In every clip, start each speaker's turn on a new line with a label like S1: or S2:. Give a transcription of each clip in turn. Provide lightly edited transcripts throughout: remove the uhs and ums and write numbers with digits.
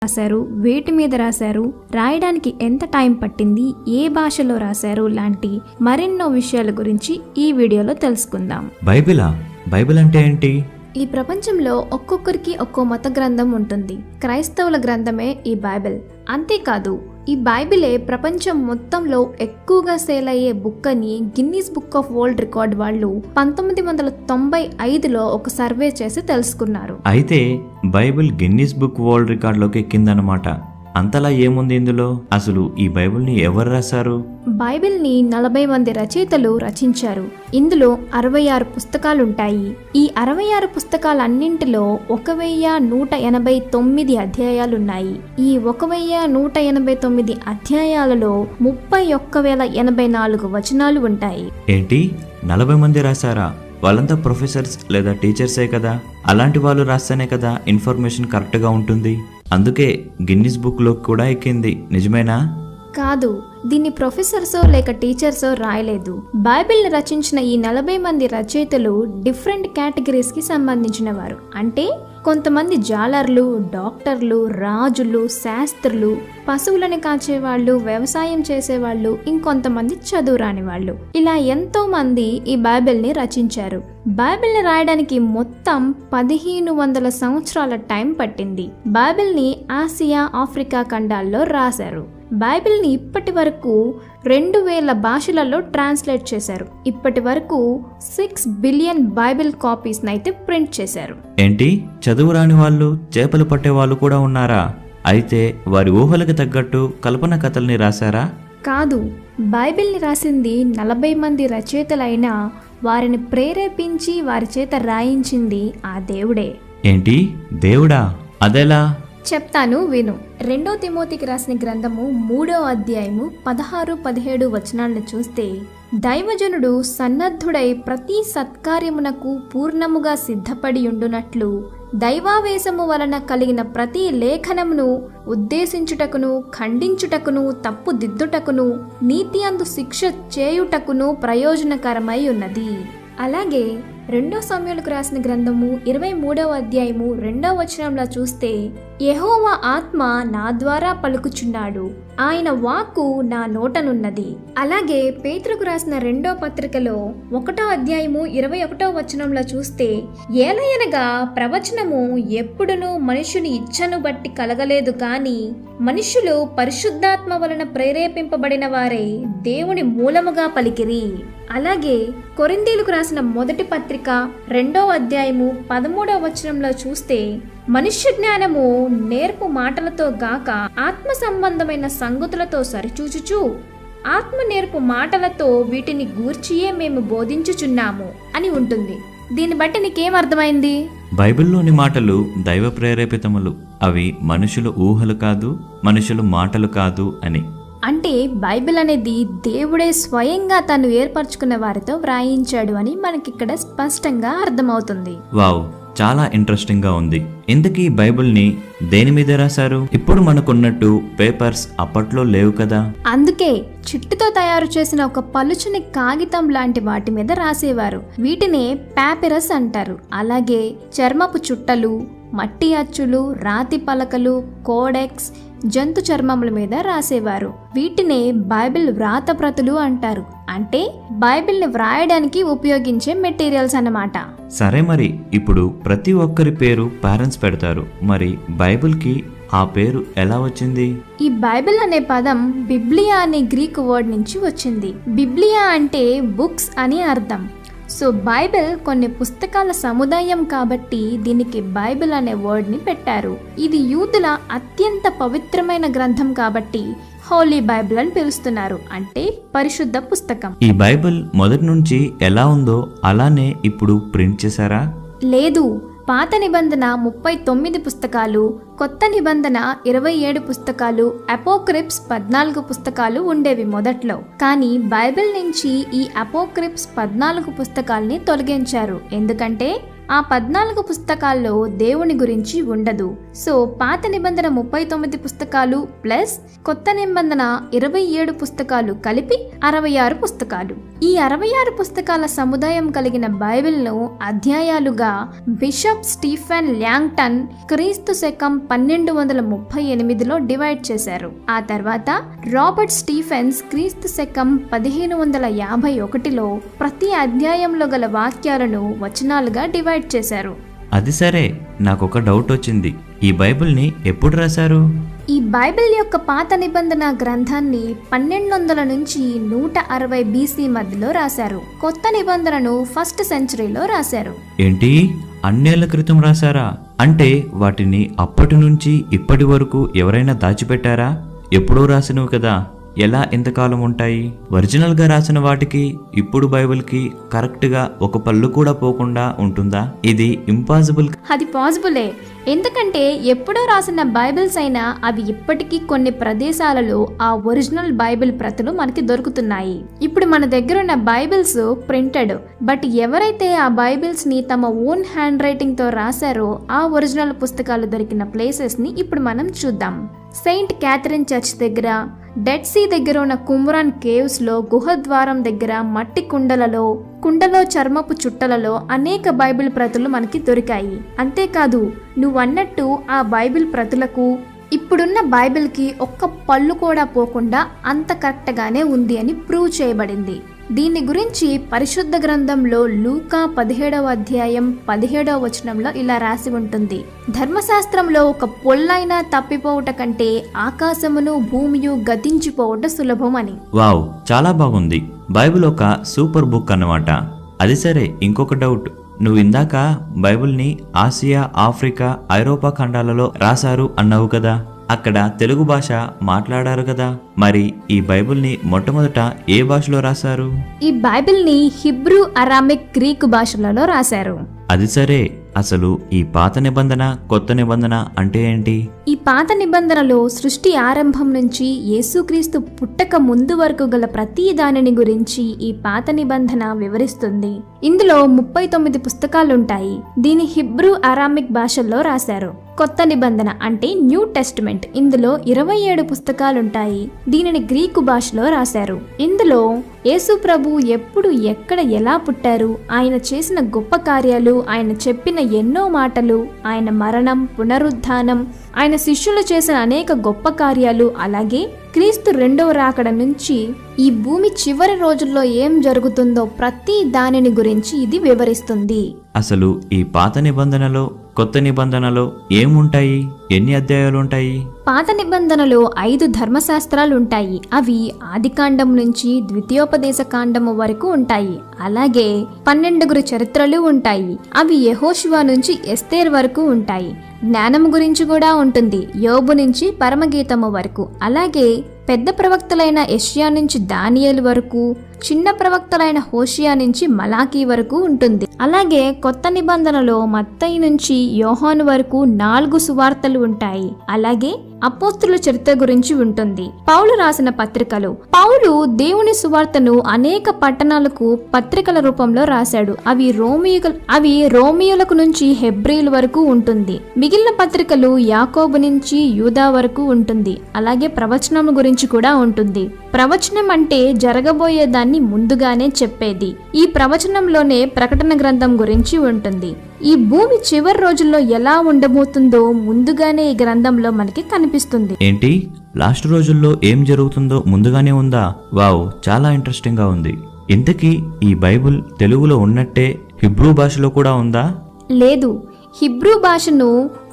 S1: రాశారు, వేటి మీద రాశారు, రాయడానికి ఎంత టైం పట్టింది, ఏ భాషలో రాశారు లాంటి మరెన్నో విషయాల గురించి ఈ వీడియోలో తెలుసుకుందాం.
S2: బైబిల్ అంటే ఏంటి?
S1: ఈ ప్రపంచంలో ఒక్కొక్కరికి ఒక్కో మత గ్రంథం ఉంటుంది. క్రైస్తవుల గ్రంథమే ఈ బైబిల్. అంతేకాదు ఈ బైబిలే ప్రపంచం మొత్తంలో ఎక్కువగా సేల్ అయ్యే బుక్ అని Guinness book of world record వాళ్ళు 1995లో ఒక సర్వే చేసి తెలుసుకున్నారు.
S2: అయితే బైబిల్ గిన్నీస్ బుక్ వరల్డ్ రికార్డులోకి ఎక్కిందన్నమాట. అంతలా ఏముంది ఇందులో? అసలు ఈ బైబిల్ని ఎవరు రాశారు?
S1: బైబిల్ని 40 మంది రచయితలు రచించారు. ఇందులో 66 పుస్తకాలుంటాయి. ఈ 66 పుస్తకాలన్నింటిలో 1189 అధ్యాయాలున్నాయి. ఈ 1189 అధ్యాయాలలో 31,084 వచనాలు ఉంటాయి.
S2: ఏంటి, 40 మంది రాశారా? వాళ్ళంతా ప్రొఫెసర్స్ లేదా టీచర్సే కదా. అలాంటి వాళ్ళు రాస్తేనే కదా ఇన్ఫర్మేషన్ కరెక్ట్గా ఉంటుంది. అందుకే గిన్నిస్ బుక్లో కూడా ఎక్కింది. నిజమేనా?
S1: కాదు, దీన్ని ప్రొఫెసర్సో లేక టీచర్సో రాయలేదు. బైబిల్ని రచించిన ఈ 40 మంది రచయితలు డిఫరెంట్ కేటగిరీస్కి సంబంధించిన వారు. అంటే కొంతమంది జాలర్లు, డాక్టర్లు, రాజులు, శాస్త్రులు, పశువులను కాచేవాళ్ళు, వ్యవసాయం చేసేవాళ్ళు, ఇంకొంతమంది చదువు రాని వాళ్ళు. ఇలా ఎంతో మంది ఈ బైబిల్ని రచించారు. బైబిల్ని రాయడానికి మొత్తం 1500 సంవత్సరాల టైం పట్టింది. బైబిల్ని ఆసియా, ఆఫ్రికా ఖండాల్లో రాశారు. బైబిల్ని ఇప్పటి వరకు 2000 భాషలలో ట్రాన్స్లేట్ చేశారు. ఇప్పటి వరకు 6 బిలియన్ బైబిల్ కాపీస్ అయితే ప్రింట్ చేశారు.
S2: ఏంటి, చదువు రాని వాళ్ళు, చేపలు పట్టే వాళ్ళు కూడా ఉన్నారా? అయితే వారి ఊహలకు తగ్గట్టు కల్పన కథల్ని రాశారా?
S1: కాదు, బైబిల్ని రాసింది 40 మంది రచయితలైనా వారిని ప్రేరేపించి వారి చేత రాయించింది ఆ దేవుడే.
S2: ఏంటి, దేవుడా? అదెలా?
S1: చెప్తాను, విను. 2 తిమోతికి రాసిన గ్రంథము 3వ అధ్యాయము 16-17 వచనాలను చూస్తే, దైవజనుడు సన్నద్ధుడై ప్రతి సత్కార్యమునకు పూర్ణముగా సిద్ధపడి ఉండునట్లు దైవావేశము వలన కలిగిన ప్రతి లేఖనమును ఉద్దేశించుటకును, ఖండించుటకును, తప్పు దిద్దుటకును, నీతి అందు శిక్ష చేయుటకును ప్రయోజనకరమై ఉన్నది. అలాగే 2 సమూయేలుకు రాసిన గ్రంథము 23వ అధ్యాయము 2వ వచనంలో చూస్తే, యెహోవా ఆత్మ నా ద్వారా పలుకుచున్నాడు, ఆయన వాక్కు నా నోటనున్నది. అలాగే పేతురుకు రాసిన 2వ పత్రికలో 1వ అధ్యాయము 21వ వచనంలో చూస్తే, ఏలయనగా ప్రవచనము ఎప్పుడునూ మనుషుని ఇచ్చను బట్టి కలగలేదు కానీ మనుషులు పరిశుద్ధాత్మ వలన ప్రేరేపింపబడిన వారే దేవుని మూలముగా పలికిరి. అలాగే కొరింథీయులకు రాసిన 1వ పత్రిక 2వ అధ్యాయము 13వ వచనంలో చూస్తే, మనుష్య జ్ఞానము నేర్పు మాటలతో గాక ఆత్మ సంబంధమైన సంగతులతో సరిచూచుచు ఆత్మ నేర్పు మాటలతో వీటిని గూర్చియే మేము బోధించుచున్నాము అని ఉంటుంది. దీన్ని బట్టి నీకేం అర్థమైంది?
S2: బైబిల్లోని మాటలు దైవ ప్రేరేపితములు. అవి మనుషుల ఊహలు కాదు, మనుషుల మాటలు కాదు అని.
S1: అంటే బైబిల్ అనేది దేవుడే స్వయంగా తను ఏర్పరచుకున్న వారితో వ్రాయించాడు అని మనకిక్కడ స్పష్టంగా అర్థమవుతుంది.
S2: వావ్, చాలా ఇంట్రెస్టింగ్ గా ఉంది. ఇంతకీ బైబిల్ని దేని మీద రాశారు? ఇప్పుడు మనకున్నట్టు పేపర్స్ అప్పట్లో లేవు కదా.
S1: అందుకే చిట్టుతో తయారు చేసిన ఒక పలుచని కాగితం లాంటి వాటి మీద రాసేవారు. వీటినే పాపిరస్ అంటారు. అలాగే చర్మపు చుట్టలు, మట్టి అచ్చులు, రాతి పలకలు, కోడెక్స్, జంతు చర్మముల మీద రాసేవారు. వీటినే బైబిల్ వ్రాతప్రతులు అంటారు. అంటే బైబిల్ని వ్రాయడానికి ఉపయోగించే మెటీరియల్స్ అన్నమాట.
S2: సరే, మరి ఇప్పుడు ప్రతి ఒక్కరి పేరు పేరెంట్స్ పెడతారు. మరి బైబిల్కి ఆ పేరు ఎలా వచ్చింది?
S1: ఈ బైబిల్ అనే పదం బిబ్లియా అనే గ్రీక్ వర్డ్ నుంచి వచ్చింది. బిబ్లియా అంటే బుక్స్ అని అర్థం. సో బైబిల్ కొన్ని పుస్తకాల సముదాయం కాబట్టి దీనికి బైబిల్ అనే వర్డ్ని పెట్టారు. ఇది యూదుల అత్యంత పవిత్రమైన గ్రంథం కాబట్టి హోలీ బైబిల్ అని పిలుస్తున్నారు. అంటే పరిశుద్ధ పుస్తకం.
S2: ఈ బైబిల్ మొదటి నుంచి ఎలా ఉందో అలానే ఇప్పుడు ప్రింట్ చేశారా?
S1: లేదు, పాత నిబంధన 39 పుస్తకాలు, కొత్త నిబంధన 27 పుస్తకాలు, అపోక్రిప్స్ 14 పుస్తకాలు ఉండేవి మొదట్లో. కానీ బైబిల్ నుంచి ఈ అపోక్రిప్స్ 14 పుస్తకాల్ని తొలగించారు. ఎందుకంటే ఆ 14 పుస్తకాల్లో దేవుని గురించి ఉండదు. సో పాత నిబంధన 39 పుస్తకాలు ప్లస్ కొత్త నిబంధన 27 పుస్తకాలు కలిపి 66 పుస్తకాలు. ఈ 66 పుస్తకాల సముదాయం కలిగిన బైబిల్ను అధ్యాయాలుగా బిషప్ స్టీఫెన్ ల్యాంగ్టన్ క్రీస్తు శకం 1238లో డివైడ్ చేశారు. ఆ తర్వాత రాబర్ట్ స్టీఫెన్స్ క్రీస్తు శకం 1551లో ప్రతి అధ్యాయంలో గల వాక్యాలను వచనాలుగా డివైడ్ చేశారు.
S2: అది సరే, నాకొక డౌట్ వచ్చింది. ఈ బైబిల్ని ఎప్పుడు రాశారు?
S1: ఈ బైబిల్ యొక్క పాత నిబంధన గ్రంథాన్ని 1200 నుంచి 160 BC మధ్యలో రాశారు. కొత్త నిబంధనను 1st సెంచరీలో రాశారు.
S2: ఏంటి, అన్నేళ్ల క్రితం రాశారా? అంటే వాటిని అప్పటి నుంచి ఇప్పటి వరకు ఎవరైనా దాచిపెట్టారా? ఎప్పుడో రాసినవి కదా, ఎలా ఇంతకాలం ఉంటాయి? ఒరిజినల్ గా రాసిన వాటికి ఇప్పుడు బైబిల్ కి కరెక్ట్ గా ఒక పళ్ళు కూడా పోకుండా ఉంటుందా? ఇది ఇంపాసిబుల్.
S1: అది పాసిబులే, ఎందుకంటే ఎప్పుడో రాసిన బైబిల్స్ అయినా అవి ఇప్పటికీ కొన్ని ప్రదేశాలలో ఆ ఒరిజినల్ బైబిల్ ప్రతులు మనకి దొరుకుతున్నాయి. ఇప్పుడు మన దగ్గర ఉన్న బైబిల్స్ ప్రింటెడ్, బట్ ఎవరైతే ఆ బైబిల్స్ ని తమ ఓన్ హ్యాండ్ రైటింగ్ తో రాశారో ఆ ఒరిజినల్ పుస్తకాలు దొరికిన ప్లేసెస్ ని ఇప్పుడు మనం చూద్దాం. సెయింట్ క్యాథరిన్ చర్చ్ దగ్గర, డెడ్ సీ దగ్గర ఉన్న కుమ్రాన్ కేవ్స్ లో, గుహద్వారం దగ్గర మట్టి కుండలో చర్మపు చుట్టలలో అనేక బైబిల్ ప్రతులు మనకి దొరికాయి. అంతేకాదు, నువ్వన్నట్టు ఆ బైబిల్ ప్రతులకు ఇప్పుడున్న బైబిల్కి ఒక్క పళ్ళు కూడా పోకుండా అంత కరెక్ట్గానే ఉంది అని ప్రూవ్ చేయబడింది. దీని గురించి పరిశుద్ధ గ్రంథంలో లూకా 17వ అధ్యాయం 17వ వచనంలో ఇలా రాసి ఉంటుంది: ధర్మశాస్త్రంలో ఒక పొల్లైనా తప్పిపోవట కంటే ఆకాశమును భూమియు గతించిపోవట సులభం అని.
S2: వావ్, చాలా బాగుంది. బైబిల్ ఒక సూపర్ బుక్ అన్నమాట. అది సరే, ఇంకొక డౌట్. నువ్వు ఇందాక బైబిల్ని ఆసియా, ఆఫ్రికా, ఐరోపా ఖండాలలో రాశారు అన్నావు కదా, అక్కడ తెలుగు భాష మాట్లాడారు కదా, మరి ఈ బైబిల్ని మొట్టమొదట ఏ భాషలో రాశారు?
S1: ఈ బైబిల్ని హిబ్రూ, అరామిక్, గ్రీకు భాషలలో రాశారు.
S2: అది సరే, అసలు ఈ పాత నిబంధన, కొత్త నిబంధన అంటే ఏంటి?
S1: ఈ పాత నిబంధనలో సృష్టి ఆరంభం నుంచి యేసుక్రీస్తు పుట్టక ముందు వరకు గల ప్రతి దానిని గురించి ఈ పాత నిబంధన వివరిస్తుంది. ఇందులో 39 పుస్తకాలుంటాయి. దీని హిబ్రూ, అరామిక్ భాషల్లో రాశారు. కొత్త నిబంధన అంటే న్యూ టెస్టిమెంట్, ఇందులో 27 పుస్తకాలుంటాయి. దీనిని గ్రీకు భాషలో రాశారు. ఇందులో యేసు ప్రభు ఎప్పుడు, ఎక్కడ, ఎలా పుట్టారు, ఆయన చేసిన గొప్ప కార్యాలు, ఆయన చెప్పిన ఎన్నో మాటలు, ఆయన మరణం, పునరుద్ధానం, ఆయన శిష్యులు చేసిన అనేక గొప్ప కార్యాలు, అలాగే క్రీస్తు రెండవ రాకడ నుంచి ఈ భూమి చివరి రోజుల్లో ఏం జరుగుతుందో ప్రతి దానిని గురించి ఇది వివరిస్తుంది.
S2: అసలు ఈ పాత నిబంధనలో, కొత్త నిబంధనలో ఏముంటాయి? ఎన్ని అధ్యాయాలు ఉంటాయి?
S1: పాత నిబంధనలో 5 ధర్మశాస్త్రాలు ఉంటాయి. అవి ఆదికాండం నుంచి ద్వితీయోపదేశ కాండము వరకు ఉంటాయి. అలాగే 12 చరిత్రలు ఉంటాయి. అవి యెహోషువ నుంచి ఎస్తేర్ వరకు ఉంటాయి. జ్ఞానం గురించి కూడా ఉంటుంది, యోబు నుంచి పరమగీతము వరకు. అలాగే పెద్ద ప్రవక్తలైన యెషయా నుంచి దానియేలు వరకు, చిన్న ప్రవక్తలైన హోషియా నుంచి మలాకీ వరకు ఉంటుంది. అలాగే కొత్త నిబంధనలో మత్తయి నుంచి యోహాను వరకు 4 సువార్తలు ఉంటాయి. అలాగే అపోస్తుల చరిత్ర గురించి ఉంటుంది. పౌలు రాసిన పత్రికలు. పౌలు దేవుని సువార్తను అనేక పట్టణాలకు పత్రికల రూపంలో రాశాడు. అవి రోమియోలకు నుంచి హెబ్రీల వరకు ఉంటుంది. మిగిలిన పత్రికలు యాకోబు నుంచి యూదా వరకు ఉంటుంది. అలాగే ప్రవచనం గురించి కూడా ఉంటుంది. ప్రవచనం అంటే జరగబోయేదాన్ని ముందుగానే చెప్పేది. ఈ ప్రవచనంలోనే ప్రకటన గ్రంథం గురించి ఉంటుంది. ఈ భూమి చివరి రోజుల్లో ఎలా ఉండబోతుందో ముందుగానే ఈ గ్రంథంలో మనకి కనిపిస్తుంది.
S2: ఏంటి, లాస్ట్ రోజుల్లో ఏం జరుగుతుందో ముందుగానే ఉందా? వావ్, చాలా ఇంట్రెస్టింగ్ గా ఉంది. ఇంతకీ ఈ బైబిల్ తెలుగులో ఉన్నట్టే హిబ్రూ భాషలో కూడా ఉందా?
S1: లేదు, హిబ్రూ భాషను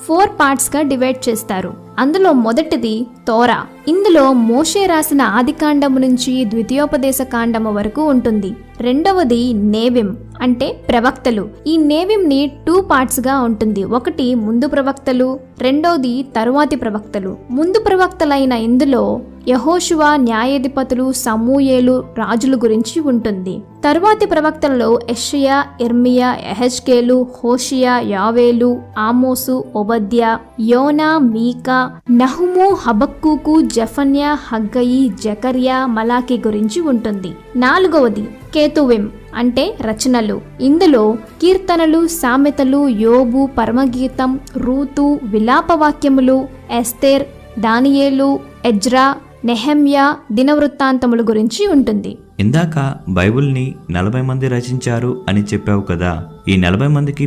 S1: 4 పార్ట్స్గా డివైడ్ చేస్తారు. అందులో మొదటిది తోరా. ఇందులో మోషే రాసిన ఆదికాండము నుంచి ద్వితీయోపదేశ కాండము వరకు ఉంటుంది. రెండవది నేవిం అంటే ప్రవక్తలు. ఈ నేవింని 2 పార్ట్స్గా ఉంటుంది. ఒకటి ముందు ప్రవక్తలు, రెండవది తరువాతి ప్రవక్తలు. ముందు ప్రవక్తలైన ఇందులో యెహోషువ, న్యాయాధిపతులు, సమూయేలు, రాజుల గురించి ఉంటుంది. తరువాతి ప్రవక్తలలో యెషయా, ఇర్మియా, యెహెజ్కేలు, హోషియా, యావేలు, ఆమోసు, ఓబద్యా, యోనా, మీకా, నహుము, హబక్కూకు, జెఫన్యా, హగ్గయి, జకర్యా, మలాకి గురించి ఉంటుంది. 4వది కేతువిం అంటే రచనలు. ఇందులో కీర్తనలు, సామెతలు, యోబు, పరమగీతం, రూతు, విలాపవాక్యములు, ఎస్తేర్, దానియేలు, ఎజ్రా, నెహెమ్యా, దినవృత్తాంతముల గురించి ఉంటుంది.
S2: ఇందాక బైబిల్ని 40 మంది రచించారు అని చెప్పావు కదా, ఈ 40 మందికి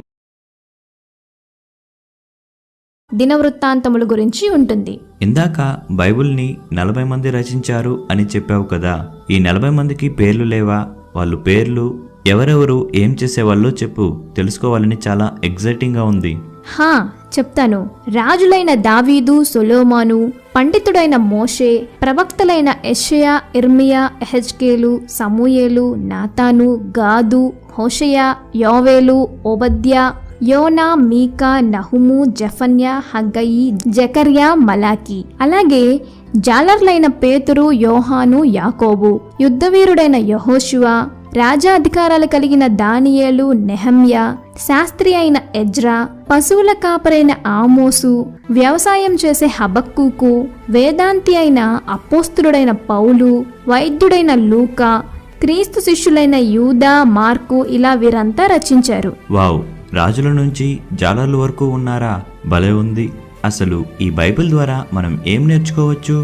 S1: దినవృత్తాంతముల గురించి ఉంటుంది.
S2: ఇందాక బైబిల్ని 40 మంది రచించారు అని చెప్పావు కదా, ఈ 40 మందికి పేర్లు లేవా? వాళ్ళు పేర్లు, ఎవరెవరు ఏం చేసేవాళ్ళో చెప్పు, తెలుసుకోవాలని చాలా ఎగ్జైటింగ్గా ఉంది.
S1: చెప్తాను. రాజులైన దావీదు, సొలొమోను, పండితుడైన మోషే, ప్రవక్తలైన యెషయా, ఇర్మియా, ఎహెజ్కేలు, సమూయేలు, నాతాను, గాదు, హోషేయ, యోవేలు, ఓబద్యా, యోనా, మీకా, నహుము, జెఫన్యా, హగ్గయి, జకర్యా, మలాకి. అలాగే జాలర్లైన పేతురు, యోహాను, యాకోబు, యుద్ధవీరుడైన యెహోషువ, రాజాధికారాలు కలిగిన దానియేలు, నెహమ్యా, శాస్త్రి అయిన ఎజ్రా, పశువుల కాపరైన ఆమోసు, వ్యవసాయం చేసే హబక్కూకు, వేదాంతి అయిన అపోస్తులుడైన పౌలు, వైద్యుడైన లూకా, క్రీస్తు శిష్యులైన యూదా, మార్కు, ఇలా వీరంతా రచించారు.
S2: వావ్, రాజుల నుంచి జాలర్ల వరకు ఉన్నారా? భలే ఉంది. అసలు ఈ బైబిల్ ద్వారా మనం ఏం నేర్చుకోవచ్చు?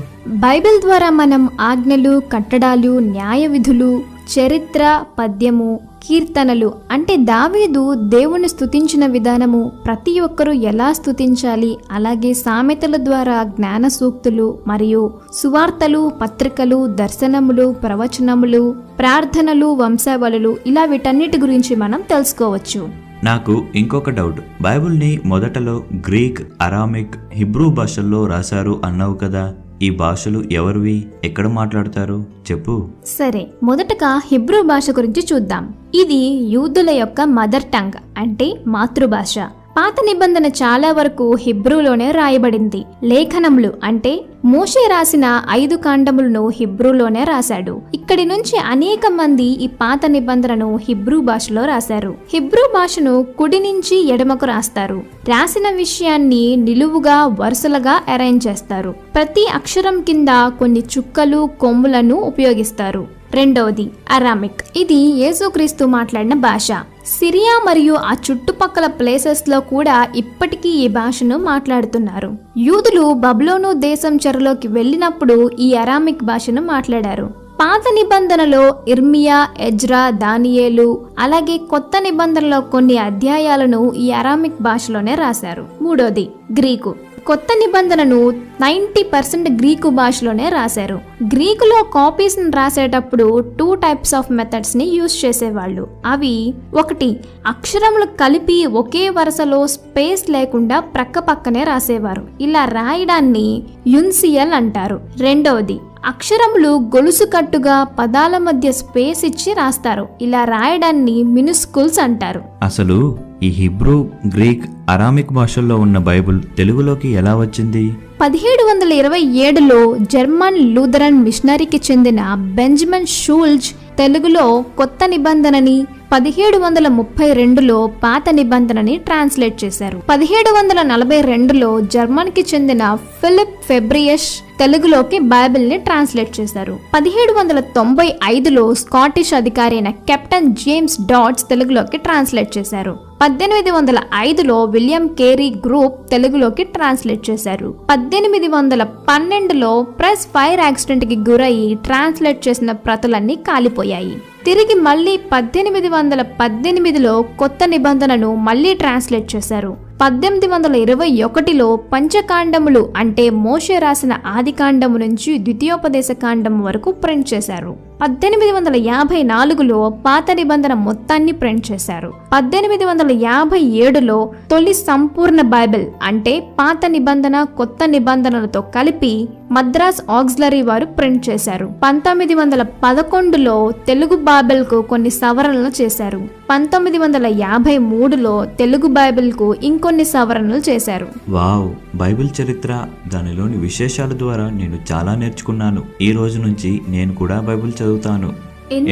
S1: బైబిల్ ద్వారా మనం ఆజ్ఞలు, కట్టడాలు, న్యాయ విధులు, చరిత్ర, పద్యము, కీర్తనలు అంటే దావీదు దేవుని స్తుతించిన విధానము, ప్రతి ఒక్కరూ ఎలా స్తుతించాలి, అలాగే సామెతల ద్వారా జ్ఞాన సూక్తులు మరియు సువార్తలు, పత్రికలు, దర్శనములు, ప్రవచనములు, ప్రార్థనలు, వంశావళులు, ఇలా వీటన్నిటి గురించి మనం తెలుసుకోవచ్చు.
S2: నాకు ఇంకొక డౌట్, బైబిల్ని మొదటలో గ్రీక్, అరామిక్, హిబ్రూ భాషల్లో రాశారు అన్నావు కదా, ఈ భాషలు ఎవరివి, ఎక్కడ మాట్లాడతారు చెప్పు.
S1: సరే, మొదటగా హిబ్రూ భాష గురించి చూద్దాం. ఇది యూదుల యొక్క మదర్ టంగ్ అంటే మాతృభాష. పాత నిబంధన చాలా వరకు హిబ్రూలోనే రాయబడింది. లేఖనములు అంటే మోషే రాసిన 5 కాండములను హిబ్రూలోనే రాశాడు. ఇక్కడి నుంచి అనేక మంది ఈ పాత నిబంధనను హిబ్రూ భాషలో రాశారు. హిబ్రూ భాషను కుడి నుంచి ఎడమకు రాస్తారు. రాసిన విషయాన్ని నిలువుగా వరుసలుగా అరేంజ్ చేస్తారు. ప్రతి అక్షరం కింద కొన్ని చుక్కలు, కొమ్ములను ఉపయోగిస్తారు. 2వది అరామిక్. ఇది యేసుక్రీస్తు మాట్లాడిన భాష. సిరియా మరియు ఆ చుట్టుపక్కల ప్లేసెస్లో కూడా ఇప్పటికీ ఈ భాషను మాట్లాడుతున్నారు. యూదులు బబులోను దేశం చెరలోకి వెళ్ళినప్పుడు ఈ అరామిక్ భాషను మాట్లాడారు. పాత నిబంధనలో ఇర్మియా, ఎజ్రా, దానియేలు, అలాగే కొత్త నిబంధనలో కొన్ని అధ్యాయాలను ఈ అరామిక్ భాషలోనే రాశారు. 3వది గ్రీకు. కొత్త నిబంధనను 90% గ్రీకు భాషలోనే రాశారు. గ్రీకులో కాపీస్ రాసేటప్పుడు 2 టైప్స్ ఆఫ్ మెథడ్స్ ని యూజ్ చేసేవాళ్ళు. అవి 1 అక్షరములు కలిపి ఒకే వరుసలో స్పేస్ లేకుండా ప్రక్క పక్కనే రాసేవారు. ఇలా రాయడాన్ని యున్సియల్ అంటారు. 2వది అక్షరములు గొలుసు కట్టుగా పదాల మధ్య స్పేస్ ఇచ్చి రాస్తారు. ఇలా రాయడాన్ని మినుస్కుల్స్ అంటారు.
S2: అసలు ఈ హిబ్రూ, గ్రీక్, అరామిక్ భాషల్లో ఉన్న బైబిల్ తెలుగులోకి ఎలా వచ్చింది?
S1: 1727లో జర్మన్ లూథరన్ మిషనరీకి చెందిన బెంజమిన్ షూల్జ్ తెలుగులో కొత్త నిబంధనని, 1732లో పాత నిబంధనని ట్రాన్స్లేట్ చేశారు. 1742లో జర్మన్కి చెందిన ఫిలిప్ ఫెబ్రియస్ తెలుగులోకి బైబిల్ని ట్రాన్స్లేట్ చేశారు. 1795లో స్కాటిష్ అధికారి అయిన కెప్టెన్ జేమ్స్ డాడ్స్ తెలుగులోకి ట్రాన్స్లేట్ చేశారు. 1805లో విలియం కేరీ గ్రూప్ తెలుగులోకి ట్రాన్స్లేట్ చేశారు. 1812లో ప్రెస్ ఫైర్ యాక్సిడెంట్ కి గురయ్యి ట్రాన్స్లేట్ చేసిన ప్రతులన్నీ కాలిపోయాయి. తిరిగి మళ్ళీ 1818లో కొత్త నిబంధనను మళ్ళీ ట్రాన్స్లేట్ చేశారు. 1821లో పంచకాండములు అంటే మోషే రాసిన ఆది కాండము నుంచి ద్వితీయోపదేశ కాండము వరకు ప్రింట్ చేశారు. 1854లో పాత నిబంధన మొత్తాన్ని ప్రింట్ చేశారు. 1857లో తొలి సంపూర్ణ బైబిల్ అంటే పాత నిబంధన కొత్త నిబంధనలతో కలిపి మద్రాస్ ఆక్సిలరీ వారు ప్రింట్ చేశారు. 1911లో తెలుగు బైబిల్కు కొన్ని సవరణలు చేశారు. 1953లో తెలుగు బైబిల్కు ఇంకొన్ని సవరణలు చేశారు.
S2: వావ్, బైబిల్ చరిత్ర, దానిలోని విశేషాల ద్వారా నేను చాలా నేర్చుకున్నాను. ఈ రోజు నుంచి నేను కూడా బైబిల్ చదువుతాను.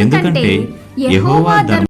S2: ఎందుకంటే యెహోవా